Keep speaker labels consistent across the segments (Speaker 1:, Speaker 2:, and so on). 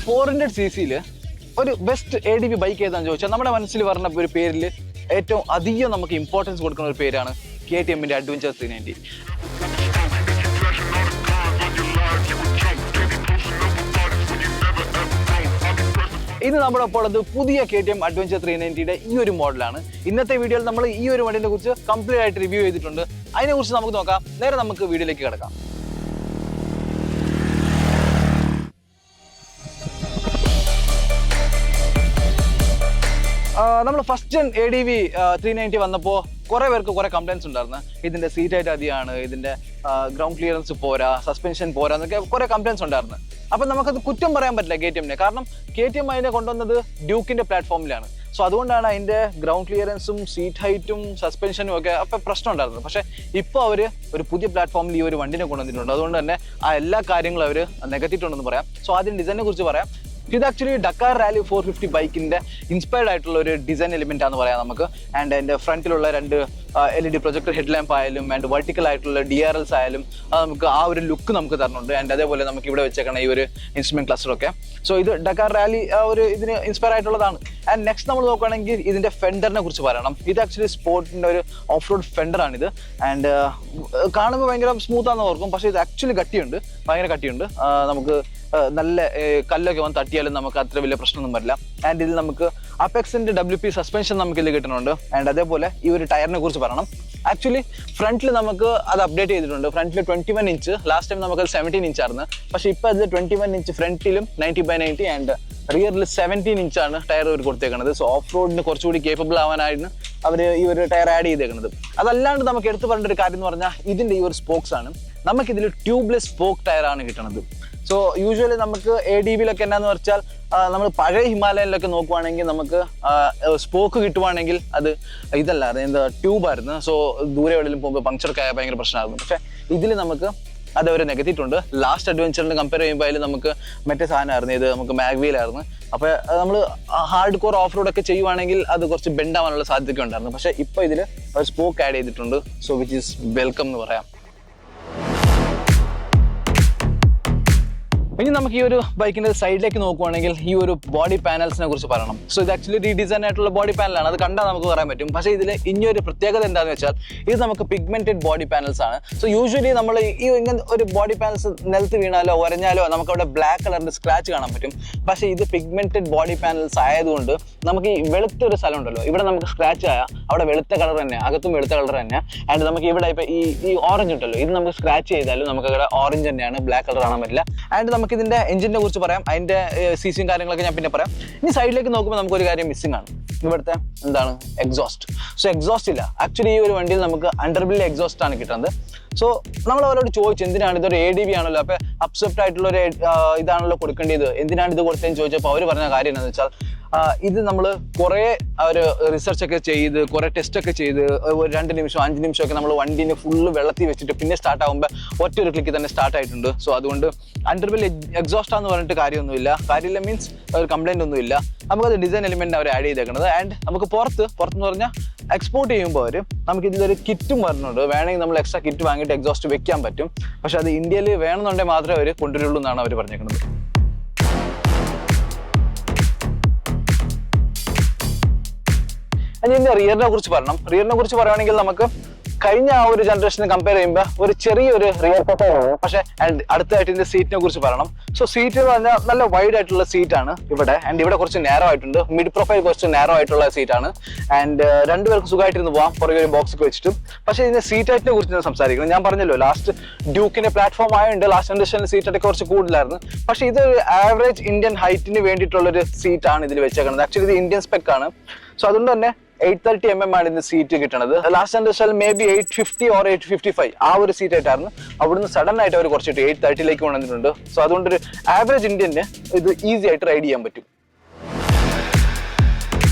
Speaker 1: 400cc ഒരു best ADV bike ഏതാണെന്ന് ചോദിച്ചാൽ നമ്മുടെ മനസ്സിൽ പറഞ്ഞ ഒരു പേരിൽ ഏറ്റവും അധികം നമുക്ക് ഇമ്പോർട്ടൻസ് കൊടുക്കുന്ന ഒരു പേരാണ് KTMന്റെ അഡ്വഞ്ചർ 390. ഇന്ന് നമ്മുടെ ഒപ്പം ഉള്ളത് പുതിയ KTM അഡ്വഞ്ചർ 390യുടെ ഈ ഒരു മോഡലാണ്. ഇന്നത്തെ വീഡിയോയിൽ നമ്മൾ ഈ ഒരു വണ്ടിനെ കുറിച്ച് കംപ്ലീറ്റ് ആയിട്ട് റിവ്യൂ ചെയ്തിട്ടുണ്ട്. അതിനെക്കുറിച്ച് നമുക്ക് നോക്കാം. നേരെ നമുക്ക് വീഡിയോയിലേക്ക് കിടക്കാം. നമ്മൾ ഫസ്റ്റ് ജെൻ ADV 390 വന്നപ്പോൾ കുറേ പേർക്ക് കുറേ കംപ്ലൈൻറ്റ്സ് ഉണ്ടായിരുന്നു. ഇതിൻ്റെ സീറ്റ് ഹൈറ്റ് അധികമാണ്, ഇതിൻ്റെ ഗ്രൗണ്ട് ക്ലിയറൻസ് പോരാ, സസ്പെൻഷൻ പോരാ എന്നൊക്കെ കുറേ കംപ്ലൈൻറ്റ്സ് ഉണ്ടായിരുന്നു. അപ്പം നമുക്കത് കുറ്റം പറയാൻ പറ്റില്ല KTMനെ. കാരണം KTM അതിനെ കൊണ്ടുവന്നത് ഡ്യൂക്കിൻ്റെ പ്ലാറ്റ്ഫോമിലാണ്. സോ അതുകൊണ്ടാണ് അതിൻ്റെ ഗ്രൗണ്ട് ക്ലിയറൻസും സീറ്റ് ഹൈറ്റും സസ്പെൻഷനും ഒക്കെ അപ്പം പ്രശ്നം ഉണ്ടായിരുന്നത്. പക്ഷേ ഇപ്പോൾ അവർ ഒരു പുതിയ പ്ലാറ്റ്ഫോമിൽ ഈ ഒരു വണ്ടിനെ കൊണ്ടുവന്നിട്ടുണ്ട്. അതുകൊണ്ട് തന്നെ ആ എല്ലാ കാര്യങ്ങളും അവർ നികത്തിയിട്ടുണ്ടെന്ന് പറയാം. സോ അതിൻ്റെ ഡിസൈനെ കുറിച്ച് പറയാം. ഇത് ആക്ച്വലി ഡക്കാർ റാലി 450 ബൈക്കിന്റെ ഇൻസ്പയർഡ് ആയിട്ടുള്ള ഒരു ഡിസൈൻ എലിമെന്റ് ആണെന്ന് പറയാം നമുക്ക്. ആൻഡ് അതിന്റെ ഫ്രണ്ടിലുള്ള രണ്ട് LED പ്രൊജക്ടർ ഹെഡ് ലാമ്പ് ആയാലും ആൻഡ് വെർട്ടിക്കൽ ആയിട്ടുള്ള DRLs ആയാലും നമുക്ക് ആ ഒരു ലുക്ക് നമുക്ക് തരുന്നുണ്ട്. ആൻഡ് അതേപോലെ നമുക്ക് ഇവിടെ വെച്ചേക്കണം ഈ ഒരു ഇൻസ്ട്രുമെന്റ് ക്ലസ്റ്റർ ഒക്കെ. സോ ഇത് ഡക്കാർ റാലി ഒരു ഇതിന് ഇൻസ്പയർ ആയിട്ടുള്ളതാണ്. ആൻഡ് നെക്സ്റ്റ് നമ്മൾ നോക്കുകയാണെങ്കിൽ ഇതിന്റെ ഫെൻഡറിനെ കുറിച്ച് പറയണം. ഇത് ആക്ച്വലി സ്പോർട്ടിന്റെ ഒരു ഓഫ് റോഡ് ഫെൻഡറാണിത്. ആൻഡ് കാണുമ്പോൾ ഭയങ്കര സ്മൂത്ത് ആണെന്ന് ഓർക്കും, പക്ഷേ ഇത് ആക്ച്വലി കട്ടിയുണ്ട്, ഭയങ്കര കട്ടിയുണ്ട്. നമുക്ക് നല്ല കല്ലൊക്കെ വന്ന് തട്ടിയാലും നമുക്ക് അത്ര വലിയ പ്രശ്നമൊന്നും വരില്ല. ആൻഡ് ഇതിൽ നമുക്ക് അപെക്സിന്റെ WP സസ്പെൻഷൻ നമുക്ക് ഇതിൽ കിട്ടുന്നുണ്ട്. ആൻഡ് അതേപോലെ ഈ ഒരു ടയറിനെ കുറിച്ച് പറയണം. ആക്ച്വലി ഫ്രണ്ടിൽ നമുക്ക് അത് അപ്ഡേറ്റ് ചെയ്തിട്ടുണ്ട്. ഫ്രണ്ടിൽ 21 ഇഞ്ച്, ലാസ്റ്റ് ടൈം നമുക്ക് 17 ഇഞ്ചായിരുന്നു. പക്ഷേ ഇപ്പോൾ അതിൽ 21 ഇഞ്ച് ഫ്രണ്ടിലും 90/90 ആൻഡ് റിയറിൽ 17 ഇഞ്ചാണ് ടയർ അവർ കൊടുത്തേക്കുന്നത്. സോ ഓഫ് റോഡിന് കുറച്ചുകൂടി കേപ്പബിൾ ആവാനായിരുന്നു അവർ ഈ ഒരു ടയർ ആഡ് ചെയ്തേക്കുന്നത്. അതല്ലാണ്ട് നമുക്ക് എടുത്തു പറയേണ്ട ഒരു കാര്യം എന്ന് പറഞ്ഞാൽ ഇതിൻ്റെ ഈ ഒരു സ്പോക്സ് ആണ്. നമുക്കിതിൽ ട്യൂബ്ലെസ് സ്പോക്ക് ടയറാണ് കിട്ടുന്നത്. സോ യൂഷ്വലി നമുക്ക് ADVയിലൊക്കെ എന്നാന്ന് വെച്ചാൽ നമ്മൾ പഴയ ഹിമാലയനിലൊക്കെ നോക്കുവാണെങ്കിൽ നമുക്ക് സ്പോക്ക് കിട്ടുവാണെങ്കിൽ അത് ഇതല്ലായിരുന്നു, എന്താ ട്യൂബായിരുന്നു. സോ ദൂരെ എവിടെയും പോകുമ്പോൾ പങ്ക്ചറൊക്കെ ആയ ഭയങ്കര പ്രശ്നമായിരുന്നു. പക്ഷേ ഇതിൽ നമുക്ക് അതവർ നികത്തിയിട്ടുണ്ട്. ലാസ്റ്റ് അഡ്വഞ്ചറിന് കമ്പയർ ചെയ്യുമ്പോൾ അതിൽ നമുക്ക് മറ്റേ സാധനമായിരുന്നു, ഇത് നമുക്ക് മാഗ്വിയിലായിരുന്നു. അപ്പോൾ നമ്മൾ ഹാർഡ് കോർ ഓഫ് റോഡ് ഒക്കെ ചെയ്യുവാണെങ്കിൽ അത് കുറച്ച് ബെൻഡ് ആവാനുള്ള സാധ്യതയൊക്കെ ഉണ്ടായിരുന്നു. പക്ഷേ ഇപ്പോൾ ഇതിൽ ഒരു സ്പോക്ക് ആഡ് ചെയ്തിട്ടുണ്ട്. സോ വിച്ച് ഈസ് വെൽക്കം എന്ന് പറയാം. ഇനി നമുക്ക് ഈ ഒരു ബൈക്കിന്റെ സൈഡിലേക്ക് നോക്കുവാണെങ്കിൽ ഈ ഒരു ബോഡി പാനൽസിനെ കുറിച്ച് പറയണം. സോ ഇത് ആക്ച്വലി റീഡിസൈൻ ആയിട്ടുള്ള ബോഡി പാനലാണ്. അത് കണ്ടാൽ നമുക്ക് പറയാൻ പറ്റും. പക്ഷേ ഇതിൽ ഇനിയൊരു പ്രത്യേകത എന്താണെന്ന് വെച്ചാൽ ഇത് നമുക്ക് പിഗ്മെന്റഡ് ബോഡി പാനൽസ് ആണ്. സോ യൂഷ്വലി നമ്മൾ ഈ ഇങ്ങനെ ഒരു ബോഡി പാനൽസ് നിലത്ത് വീണാലോ ഒരഞ്ഞാലോ നമുക്ക് അവിടെ ബ്ലാക്ക് കളറിന്റെ സ്ക്രാച്ച് കാണാൻ പറ്റും. പക്ഷേ ഇത് പിഗ്മെന്റഡ് ബോഡി പാനൽസ് ആയതുകൊണ്ട് നമുക്ക് ഈ വെളുത്ത ഒരു സ്ഥലം ഉണ്ടല്ലോ, ഇവിടെ നമുക്ക് സ്ക്രാച്ച് ആയാൽ അവിടെ വെളുത്ത കളർ തന്നെ, അകത്തും വെളുത്ത കളർ തന്നെ. ആൻഡ് നമുക്ക് ഇവിടെ ഇപ്പൊ ഈ ഓറഞ്ച് ഉണ്ടല്ലോ, ഇത് നമുക്ക് സ്ക്രാച്ച് ചെയ്താലും നമുക്ക് അവിടെ ഓറഞ്ച് തന്നെയാണ്, ബ്ലാക്ക് കളർ കാണാൻ പറ്റില്ല. ആൻഡ് നമുക്ക് ഇതിന്റെ എഞ്ചിനെ കുറിച്ച് പറയാം, അതിന്റെ CCയും കാര്യങ്ങളൊക്കെ ഞാൻ പിന്നെ പറയാം. ഇനി സൈഡിലേക്ക് നോക്കുമ്പോൾ നമുക്കൊരു കാര്യം മിസ്സിംഗ് ആണ്. ഇവിടുത്തെ എന്താണ് എക്സോസ്റ്റ്. സോ എക്സോസ്റ്റ് ഇല്ല. ആക്ച്വലി ഈ ഒരു വണ്ടിയിൽ നമുക്ക് അണ്ടർബിൽ എക്സോസ്റ്റ് ആണ് കിട്ടുന്നത്. സോ നമ്മൾ അവരോട് ചോദിച്ചു എന്തിനാണ് ഇതൊരു ADV ആണല്ലോ, അപ്പൊ അപ്സെപ്റ്റ് ആയിട്ടുള്ള ഒരു ഇതാണല്ലോ കൊടുക്കേണ്ടത്, എന്തിനാണ് ഇത് കൊടുത്തതെന്ന് ചോദിച്ചപ്പോൾ അവർ പറഞ്ഞ കാര്യം എന്താണെന്ന് വെച്ചാൽ ഇത് നമ്മൾ കുറേ ഒരു റിസർച്ച് ഒക്കെ ചെയ്ത് കുറേ ടെസ്റ്റ് ഒക്കെ ചെയ്ത് 2 നിമിഷം 5 നിമിഷമൊക്കെ നമ്മൾ വണ്ടീനെ ഫുള്ള് വെള്ളത്തിൽ വെച്ചിട്ട് പിന്നെ സ്റ്റാർട്ട് ആകുമ്പോൾ ഒറ്റ ഒരു ക്ലിക്ക് തന്നെ സ്റ്റാർട്ട് ആയിട്ടുണ്ട്. സോ അതുകൊണ്ട് അണ്ടർബിൽ എക്സോസ്റ്റ് ആണെന്ന് പറഞ്ഞിട്ട് കാര്യമില്ല മീൻസ് ഒരു കംപ്ലൈന്റ് ഒന്നുമില്ല. നമുക്കത് ഡിസൈൻ എലിമെന്റ് അവർ ആഡ് ചെയ്തേക്കുന്നത്. ആൻഡ് നമുക്ക് പുറത്തെന്ന് പറഞ്ഞാൽ എക്സ്പോർട്ട് ചെയ്യുമ്പോൾ അവർ നമുക്ക് ഇതിലൊരു കിറ്റും വരുന്നുണ്ട്. വേണമെങ്കിൽ നമ്മൾ എക്സ്ട്രാ കിറ്റ് വാങ്ങിയിട്ട് എക്സോസ്റ്റ് വെക്കാൻ പറ്റും. പക്ഷെ അത് ഇന്ത്യയിൽ വേണമെന്നുണ്ടെങ്കിൽ മാത്രമേ അവർ കൊണ്ടുവരുള്ളൂ എന്നാണ് അവർ പറഞ്ഞേക്കുന്നത്. ഇതിന്റെ റിയറിനെ കുറിച്ച് പറയണം. റിയറിനെ കുറിച്ച് പറയുകയാണെങ്കിൽ നമുക്ക് കഴിഞ്ഞ ആ ഒരു ജനറേഷനെ കമ്പയർ ചെയ്യുമ്പോൾ ഒരു ചെറിയൊരു റിയർ പ്രൊഫൈലാണ്. പക്ഷേ അടുത്തായിട്ട് ഇതിന്റെ സീറ്റിനെ കുറിച്ച് പറയണം. സോ സീറ്റ് എന്ന് പറഞ്ഞാൽ നല്ല വൈഡ് ആയിട്ടുള്ള സീറ്റാണ് ഇവിടെ. ആൻഡ് ഇവിടെ കുറച്ച് നാരോ ആയിട്ടുണ്ട്. മിഡ് പ്രൊഫൈൽ കുറച്ച് നാരോ ആയിട്ടുള്ള സീറ്റാണ്. ആൻഡ് രണ്ടുപേർക്ക് സുഖമായിട്ടിരുന്ന് പോകാം പുറകെ ഒരു ബോക്സ് ഒക്കെ വെച്ചിട്ട്. പക്ഷേ ഇതിന്റെ സീറ്റ് ഹൈറ്റിനെ കുറിച്ച് ഞാൻ സംസാരിക്കണം. ഞാൻ പറഞ്ഞല്ലോ ലാസ്റ്റ് ഡ്യൂക്കിന്റെ പ്ലാറ്റ്ഫോം ആയതുകൊണ്ട് ലാസ്റ്റ് ജനറേഷനിൽ സീറ്റ് ഹൈറ്റ് കുറച്ച് കൂടുതലായിരുന്നു. പക്ഷേ ഇത് ആവറേജ് ഇന്ത്യൻ ഹൈറ്റിന് വേണ്ടിയിട്ടുള്ളൊരു സീറ്റാണ് ഇതിൽ വെച്ചേക്കുന്നത്. ആക്ച്വലി ഇത് ഇന്ത്യൻ സ്പെക് ആണ്. സോ അതുകൊണ്ട് തന്നെ 830 mm ആണ് ഇതിന്റെ സീറ്റ് കിട്ടുന്നത്. Last generation may be 850 or 855 ആ ഒരു സീറ്റ് ആയിട്ടായിരുന്നു. അവിടുന്ന് സഡൻ ആയിട്ട് അവർ കുറച്ചിട്ട് 830 കൊണ്ടുവന്നിട്ടുണ്ട്. സോ അതുകൊണ്ടൊരു ആവറേജ് ഇന്ത്യന് ഇത് ഈസി ആയിട്ട് റൈഡ് ചെയ്യാൻ പറ്റും.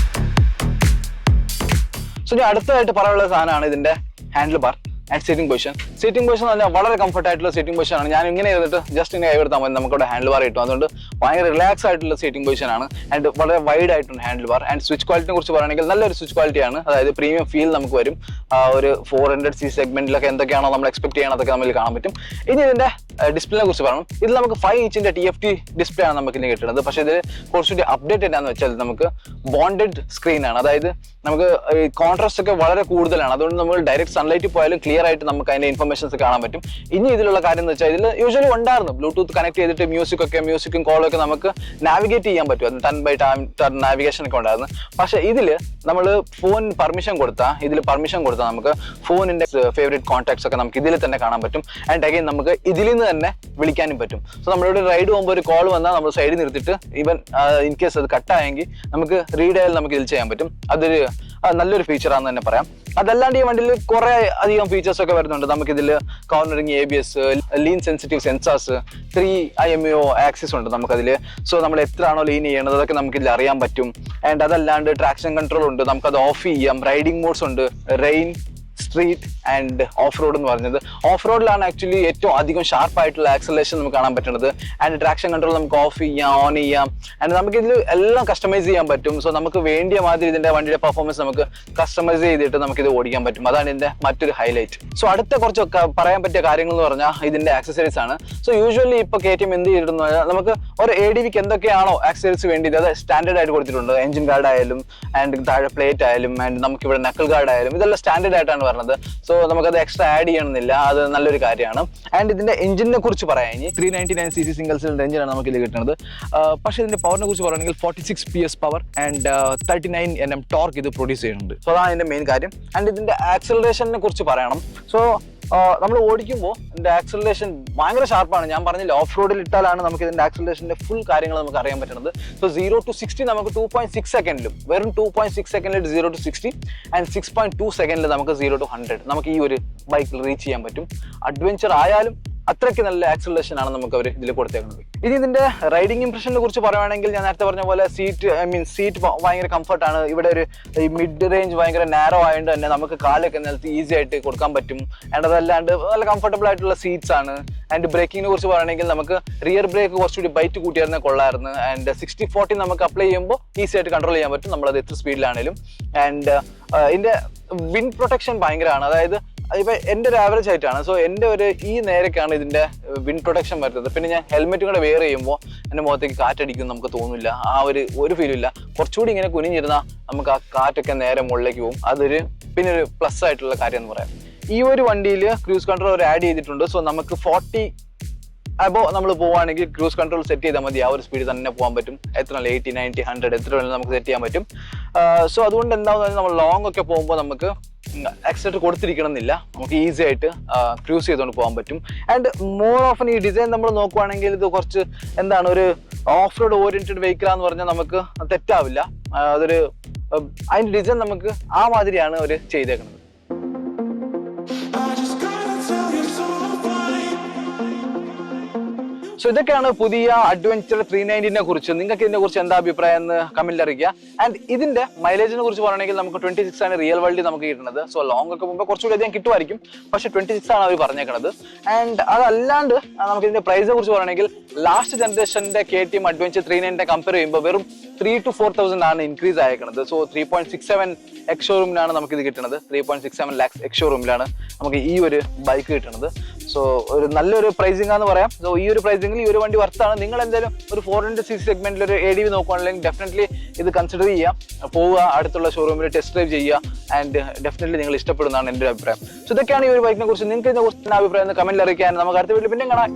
Speaker 1: സോ ഇനി അടുത്തതായിട്ട് പറയാനുള്ള സാധനമാണ് ഇതിന്റെ handle bar and seating position. Seating position എന്ന് പറഞ്ഞാൽ വളരെ കംഫർട്ട് ആയിട്ടുള്ള സീറ്റിംഗ് പൊസിഷൻ ആണ്. ഞാൻ ഇങ്ങനെ ചെയ്തിട്ട് ജസ്റ്റ് ഇങ്ങനെ കൈവെടുത്താൽ മതി, നമുക്കിവിടെ ഹാൻഡിൽ ബാർ കിട്ടും. അതുകൊണ്ട് ഭയങ്കര റിലാക്സ് ആയിട്ടുള്ള സീറ്റിംഗ് പൊസിഷൻ ആണ്. ആൻഡ് വളരെ വൈഡ് ആയിട്ടുണ്ട് ഹാൻഡിൽ ബാർ. ആൻഡ് സ്വിച്ച് ക്വാളിറ്റിനെ കുറിച്ച് പറയുകയാണെങ്കിൽ നല്ലൊരു സ്വിച്ച് ക്വാളിറ്റിയാണ്. അതായത് പ്രീമിയം ഫീൽ നമുക്ക് വരും. ഒരു 400cc സെഗ്മെന്റിലൊക്കെ എന്തൊക്കെയാണോ നമ്മൾ എക്സ്പെക്ട് ചെയ്യണം അതൊക്കെ നമ്മൾ കാണാൻ പറ്റും. ഇനി ഇതിന്റെ ഡിസ്പ്ലേനെ കുറിച്ച് പറയണം. ഇതിൽ നമുക്ക് 5 ഇഞ്ചിന്റെ TFT ഡിസ്പ്ലേ ആണ് നമുക്ക് ഇനി കിട്ടുന്നത്. പക്ഷേ ഇതിൽ കുറച്ചുകൂടി അപ്ഡേറ്റ് എന്താണെന്ന് വെച്ചാൽ നമുക്ക് ബോണ്ടഡ് സ്ക്രീൻ ആണ്. അതായത് നമുക്ക് കോൺട്രാസ്റ്റ് ഒക്കെ വളരെ കൂടുതലാണ്. അതുകൊണ്ട് നമ്മൾ ഡയറക്റ്റ് സൺലൈറ്റ് പോയാലും ക്ലിയർ ആയിട്ട് നമുക്ക് അതിന്റെ ഇൻഫർമേഷൻസ് കാണാൻ പറ്റും. ഇനി ഇതിലുള്ള കാര്യം എന്ന് വെച്ചാൽ ഇതിൽ യൂഷ്വലി ഉണ്ടായിരുന്നു ബ്ലൂടൂത്ത് കണക്ട് ചെയ്തിട്ട് മ്യൂസിക്കും കോളും ഒക്കെ നമുക്ക് നാവിഗേറ്റ് ചെയ്യാൻ പറ്റും. 10x10 നാവിഗേഷൻ ഒക്കെ ഉണ്ടായിരുന്നു. പക്ഷേ ഇതിൽ നമ്മൾ ഫോൺ പെർമിഷൻ കൊടുത്താൽ നമുക്ക് ഫോണിന്റെ ഫേവറേറ്റ് കോൺടാക്ട്സ് ഒക്കെ നമുക്ക് ഇതിൽ തന്നെ കാണാൻ പറ്റും. ആൻഡ് അഗൈൻ നമുക്ക് ഇതിൽ നിന്ന് തന്നെ വിളിക്കാനും പറ്റും. സോ നമ്മളിവിടെ റൈഡ് പോകുമ്പോൾ ഒരു കോൾ വന്നാൽ നമ്മൾ സൈഡിൽ നിർത്തിയിട്ട് ഈവൻ ഇൻ കേസ് അത് കട്ടായെങ്കിൽ നമുക്ക് റീഡയൽ നമുക്ക് ഇതിൽ ചെയ്യാൻ പറ്റും. അതൊരു നല്ലൊരു ഫീച്ചറാണെന്ന് തന്നെ പറയാം. അതല്ലാണ്ട് ഈ വണ്ടിയിൽ കുറെ അധികം ഫീച്ചേഴ്സ് ഒക്കെ വരുന്നുണ്ട്. നമുക്കിതിൽ cornering, ABS, lean sensitive sensors, 3 IMEO axis ഉണ്ട് നമുക്കതിൽ. സോ നമ്മൾ എത്രയാണോ ലീൻ ചെയ്യണത് അതൊക്കെ നമുക്കിതിൽ അറിയാൻ പറ്റും. ആൻഡ് അതല്ലാണ്ട് ട്രാക്ഷൻ കൺട്രോൾ ഉണ്ട്, നമുക്കത് ഓഫ് ചെയ്യാം. റൈഡിംഗ് മോഡ്സ് ഉണ്ട്, rain, street and off road എന്ന് പറഞ്ഞത്. ഓഫ് റോഡിലാണ് ആക്ച്വലി ഏറ്റവും അധികം ഷാർപ്പായിട്ടുള്ള ആക്സലേഷൻ നമുക്ക് കാണാൻ പറ്റുന്നത്. ആൻഡ് ട്രാക്ഷൻ കൺട്രോൾ നമുക്ക് ഓഫ് ചെയ്യാം, ഓൺ ചെയ്യാം. ആൻഡ് നമുക്ക് ഇതിൽ എല്ലാം കസ്റ്റമൈസ് ചെയ്യാൻ പറ്റും. സോ നമുക്ക് വേണ്ടിയ മാതിരി ഇതിന്റെ വണ്ടിയുടെ പെർഫോമൻസ് നമുക്ക് കസ്റ്റമൈസ് ചെയ്തിട്ട് നമുക്ക് ഇത് ഓടിക്കാൻ പറ്റും. അതാണ് ഇതിന്റെ മറ്റൊരു ഹൈലൈറ്റ്. സോ അടുത്ത കുറച്ച് പറയാൻ പറ്റിയ കാര്യങ്ങൾ എന്ന് പറഞ്ഞാൽ ഇതിന്റെ ആക്സസറീസ് ആണ്. സോ യൂഷ്വലി ഇപ്പൊ KTM എന്ത് ചെയ്തിരുന്നു, നമുക്ക് ഒരു ADVക്ക് എന്തൊക്കെയാണോ ആക്സസറീസ് വേണ്ടിയത് അത് സ്റ്റാൻഡേർഡ് ആയിട്ട് കൊടുത്തിട്ടുണ്ട്. എഞ്ചിൻ ഗാർഡ് ആയാലും ആൻഡ് താഴെ പ്ലേറ്റ് ആയാലും ആൻഡ് നമുക്ക് ഇവിടെ നക്കിൾ ഗാർഡ് ആയാലും ഇതെല്ലാം സ്റ്റാൻഡേർഡ് ആയിട്ടാണ് പറഞ്ഞത്. സോ നമുക്കത് എക്സ്ട്രാ ആഡ് ചെയ്യണമെന്നില്ല, അത് നല്ലൊരു കാര്യമാണ്. ആൻഡ് ഇതിന്റെ എഞ്ചിനെ കുറിച്ച് പറയാം. ഇനി 399cc സിംഗിൾ സിലിണ്ടർ എഞ്ചിനാണ് നമുക്ക് ഇത് കിട്ടുന്നത്. പക്ഷേ ഇതിന്റെ പവറിനെ കുറിച്ച് പറയുകയാണെങ്കിൽ 46 PS power and 39 Nm torque ഇത് പ്രൊഡ്യൂസ് ചെയ്യുന്നുണ്ട്. സോ അതാണ് ഇതിന്റെ മെയിൻ കാര്യം. ആൻഡ് ഇതിന്റെ ആക്സലറേഷനെ കുറിച്ച് പറയണം. സോ നമ്മൾ ഓടിക്കുമ്പോൾ ഇതിന്റെ ആക്സലറേഷൻ ഭയങ്കര ഷാർപ്പാണ്. ഞാൻ പറഞ്ഞില്ല, ഓഫ് റോഡിൽ ഇട്ടാലാണ് നമുക്ക് ഇതിന്റെ ആക്സലറേഷന്റെ ഫുൾ കാര്യങ്ങൾ നമുക്ക് അറിയാൻ പറ്റുന്നത്. സോ 0 to 60 നമുക്ക് 2.6 സെക്കൻഡിലും, വെറും 2.6 സെക്കൻഡിൽ 0 to 60 ആൻഡ് 6.2 സെക്കൻഡിൽ നമുക്ക് 0 to 100 നമുക്ക് ഈ ഒരു ബൈക്കിൽ റീച്ച് ചെയ്യാൻ പറ്റും. അഡ്വഞ്ചർ ആയാലും അത്രയ്ക്ക് നല്ല ആക്സലറേഷൻ ആണ് നമുക്ക് അവർ ഇതിൽ കൊടുത്തേക്കുന്നത്. ഇനി ഇതിന്റെ റൈഡിംഗ് ഇംപ്രഷനെ കുറിച്ച് പറയുകയാണെങ്കിൽ ഞാൻ നേരത്തെ പറഞ്ഞ പോലെ സീറ്റ് ഭയങ്കര കംഫർട്ടാണ്. ഇവിടെ ഒരു മിഡ് റേഞ്ച് ഭയങ്കര നാരോ ആയതുകൊണ്ട് തന്നെ നമുക്ക് കാലൊക്കെ നിലത്ത് ഈസി ആയിട്ട് കൊടുക്കാൻ പറ്റും. ആൻഡ് അതല്ലാണ്ട് നല്ല കംഫർട്ടബിൾ ആയിട്ടുള്ള സീറ്റ്സ് ആണ്. ആൻഡ് ബ്രേക്കിങ്ങിനെ കുറിച്ച് പറയുകയാണെങ്കിൽ നമുക്ക് റിയർ ബ്രേക്ക് കുറച്ചുകൂടി ബൈറ്റ് കൂട്ടിയായിരുന്ന കൊള്ളായിരുന്നു. ആൻഡ് 60-40 നമുക്ക് അപ്ലൈ ചെയ്യുമ്പോൾ ഈസി ആയിട്ട് കൺട്രോൾ ചെയ്യാൻ പറ്റും, നമ്മളത് എത്ര സ്പീഡിലാണേലും. ആൻഡ് ഇതിന്റെ വിൻഡ് പ്രൊട്ടക്ഷൻ ഭയങ്കരമാണ്. അതായത് ഇപ്പൊ എന്റെ ഒരു ആവറേജ് ആയിട്ടാണ്. സോ എന്റെ ഒരു ഈ നേരൊക്കെയാണ് ഇതിന്റെ വിൻഡ് പ്രൊട്ടക്ഷൻ വരുന്നത്. പിന്നെ ഞാൻ ഹെൽമെറ്റും കൂടെ വെയർ ചെയ്യുമ്പോൾ എന്റെ മുഖത്തേക്ക് കാറ്റടിക്കും നമുക്ക് തോന്നില്ല, ആ ഒരു ഫീലും ഇല്ല. കുറച്ചുകൂടി ഇങ്ങനെ കുനിഞ്ഞിരുന്നാൽ നമുക്ക് ആ കാറ്റൊക്കെ നേരെ മുകളിലേക്ക് പോകും. അതൊരു പിന്നെ ഒരു പ്ലസ് ആയിട്ടുള്ള കാര്യം എന്ന് പറയാം. ഈ ഒരു വണ്ടിയിൽ ക്രൂസ് കൺട്രോൾ ഒരു ആഡ് ചെയ്തിട്ടുണ്ട്. സോ നമുക്ക് 40 അപ്പോൾ നമ്മൾ പോവുകയാണെങ്കിൽ ക്രൂസ് കൺട്രോൾ സെറ്റ് ചെയ്താൽ മതി, ആ ഒരു സ്പീഡിൽ തന്നെ പോകാൻ പറ്റും. എത്ര 80, 90, 100 എത്ര വേണമെങ്കിലും നമുക്ക് സെറ്റ് ചെയ്യാൻ പറ്റും. സോ അതുകൊണ്ട് എന്താണെന്ന് പറഞ്ഞാൽ നമ്മൾ ലോങ് ഒക്കെ പോകുമ്പോൾ നമുക്ക് ആക്സിലേറ്റർ കൊടുത്തിരിക്കണം എന്നില്ല, നമുക്ക് ഈസി ആയിട്ട് ക്രൂസ് ചെയ്തുകൊണ്ട് പോകാൻ പറ്റും. ആൻഡ് മോർ ഓഫൻ ഈ ഡിസൈൻ നമ്മൾ നോക്കുവാണെങ്കിൽ ഇത് കുറച്ച് എന്താണ് ഒരു ഓഫ് റോഡ് ഓറിയന്റഡ് വെഹിക്കിളാന്ന് പറഞ്ഞാൽ നമുക്ക് തെറ്റാവില്ല. അതൊരു അതിന്റെ ഡിസൈൻ നമുക്ക് ആ മാതിരിയാണ് അവർ ചെയ്തേക്കുന്നത്. സോ ഇതൊക്കെയാണ് പുതിയ അഡ്വഞ്ചർ 390നെ കുറിച്ച്. നിങ്ങൾക്ക് ഇതിനെ കുറിച്ച് എന്താ അഭിപ്രായം എന്ന് കമന്റിൽ അറിയിക്കുക. ആൻഡ് ഇതിന്റെ മൈലേജിനെ കുറിച്ച് പറയണമെങ്കിൽ നമുക്ക് 26 ആണ് റിയൽ വേൾഡിൽ നമുക്ക് കിട്ടുന്നത്. സോ ലോങ് ഒക്കെ പോകുമ്പോൾ കുറച്ചുകൂടി അധികം കിട്ടുമായിരിക്കും, പക്ഷെ 26 ആണ് അവർ പറഞ്ഞേക്കുന്നത്. ആൻഡ് അതല്ലാണ്ട് നമുക്ക് ഇതിന്റെ പ്രൈസിനെ കുറിച്ച് പറയണമെങ്കിൽ ലാസ്റ്റ് ജനറേഷന്റെ KTM അഡ്വഞ്ചർ 390 കമ്പയർ ചെയ്യുമ്പോൾ വെറും 3,000 to 4,000 ആണ് ഇൻക്രീസ് ആയേക്കുന്നത്. സോ 3.67 എക്സ് ഷോറൂമിലാണ് നമുക്ക് ഇത് കിട്ടുന്നത്. 3.67 lakhs എക്സ് ഷോറൂമിലാണ് നമുക്ക് ഈ ഒരു ബൈക്ക് കിട്ടുന്നത്. സോ ഒരു നല്ലൊരു പ്രൈസിംഗ് ആണെന്ന് പറയാം. സോ ഈ ഒരു പ്രൈസിംഗിൽ ഈ ഒരു വണ്ടി വർത്താണ്. നിങ്ങൾ എന്തായാലും ഒരു 400cc സെഗ്മെന്റിൽ ഒരു ADV നോക്കുകയാണെങ്കിൽ ഡെഫിനറ്റ്ലി ഇത് കൺസിഡർ ചെയ്യാം. പോവുക, അടുത്തുള്ള ഷോറൂമിൽ ടെസ്റ്റ് ഡ്രൈവ് ചെയ്യുക. ആൻഡ് ഡെഫിനറ്റ്ലി നിങ്ങൾ ഇഷ്ടപ്പെടുന്നതാണ് എൻ്റെ ഒരു അഭിപ്രായം. സോ ഇതൊക്കെയാണ് ഈ ഒരു ബൈക്കിനെ കുറിച്ച്. നിങ്ങൾക്ക് ഇതിനെ കുറിച്ച് അഭിപ്രായം കമന്റിൽ അറിയിക്കാൻ. നമുക്ക് അടുത്ത വീട്ടിൽ പിന്നെ കാണാം.